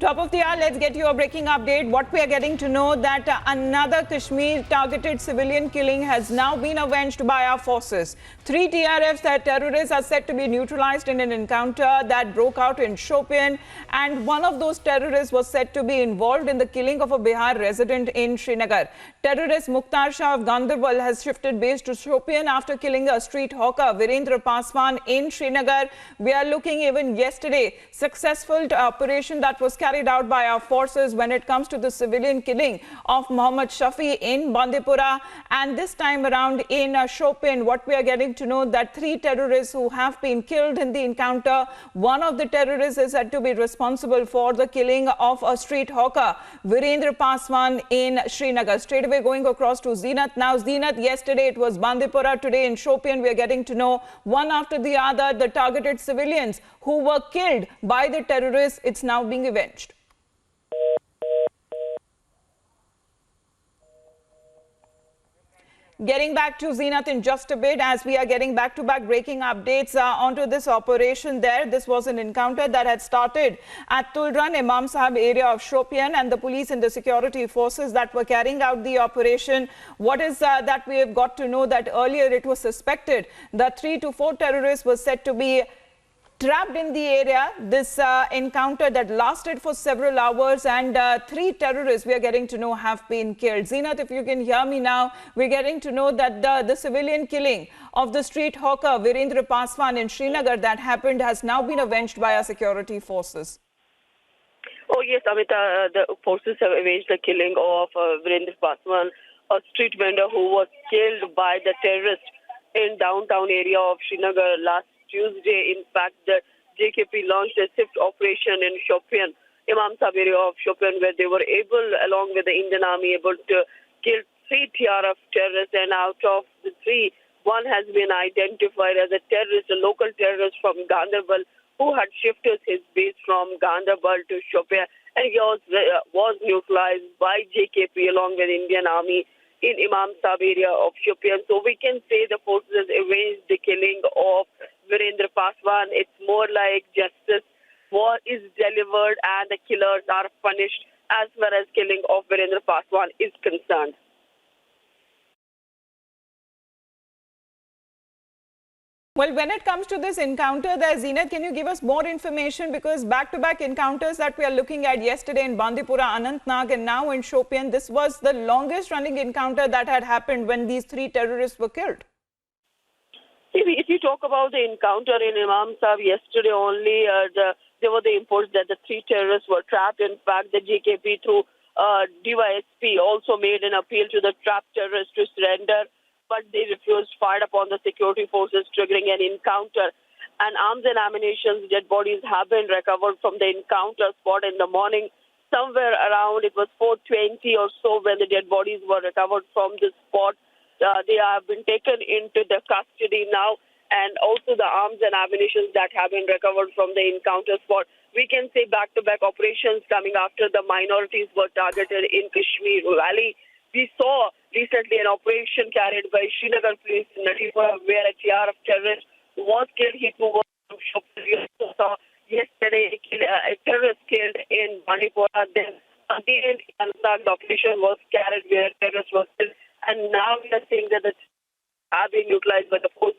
Top of the hour, let's get you a breaking update. What we are getting to know that another Kashmir targeted civilian killing has now been avenged by our forces. 3 TRFs that terrorists are said to be neutralized in an encounter that broke out in Shopian, and one of those terrorists was said to be involved in the killing of a Bihar resident in Srinagar. Terrorist Mukhtar Shah of Ganderbal has shifted base to Shopian after killing a street hawker Virendra Paswan in Srinagar. We are looking even yesterday successful operation that was carried out by our forces when it comes to the civilian killing of Mohammad Shafi in Bandipora, and this time around in Shopian. What we are getting to know that 3 terrorists who have been killed in the encounter. One of the terrorists is said to be responsible for the killing of a street hawker Virendra Paswan in Srinagar. Straight away going across to Zeenat now. Zeenat, yesterday it was Bandipora, today in Shopian. We are getting to know one after the other the targeted civilians who were killed by the terrorists. It's now being avenged. Getting back to Zeenat in just a bit as we are getting back-to-back breaking updates onto this operation there. This was an encounter that had started at Tulran, Imam Sahib area of Shopian, and the police and the security forces that were carrying out the operation. What is that we have got to know that earlier it was suspected that 3 to 4 terrorists were said to be trapped in the area. This encounter that lasted for several hours, and 3 terrorists we are getting to know have been killed. Zeenat, if you can hear me now, we're getting to know that the civilian killing of the street hawker Virendra Paswan in Srinagar that happened has now been avenged by our security forces. Oh yes, Amita, the forces have avenged the killing of Virendra Paswan, a street vendor who was killed by the terrorists in downtown area of Srinagar last Tuesday. In fact, the JKP launched a swift operation in Shopian, Imam Sahib area of Shopian, where they were able, along with the Indian Army, able to kill 3 TRF terrorists, and out of the 3, one has been identified as a terrorist, a local terrorist from Ganderbal, who had shifted his base from Ganderbal to Shopian, and he was neutralized by JKP along with Indian Army in Imam Sahib area of Shopian. So we can say the forces avenged the killing of Virendra Paswan. It's more like justice is delivered and the killers are punished as far as killing of Virendra Paswan is concerned. Well, when it comes to this encounter there, Zeenat, can you give us more information? Because back-to-back encounters that we are looking at yesterday in Bandipora, Anantnag, and now in Shopian, this was the longest running encounter that had happened when these 3 terrorists were killed. If you talk about the encounter in Imam Sahib yesterday only, there were the reports that the 3 terrorists were trapped. In fact, the JKP through DYSP also made an appeal to the trapped terrorists to surrender, but they refused, fired upon the security forces, triggering an encounter. And arms and ammunition, dead bodies have been recovered from the encounter spot in the morning. Somewhere around, it was 4:20 or so when the dead bodies were recovered from the spot. They have been taken into the custody now, and also the arms and ammunition that have been recovered from the encounter spot. We can say back-to-back operations coming after the minorities were targeted in Kashmir Valley. We saw recently an operation carried by Srinagar police in Natipura where a TRF terrorist was killed. He too was from Shopian. We also saw yesterday a terrorist killed in Manipura. Then again, the operation was carried where terrorists were killed. And now we are seeing that the are being utilized by the force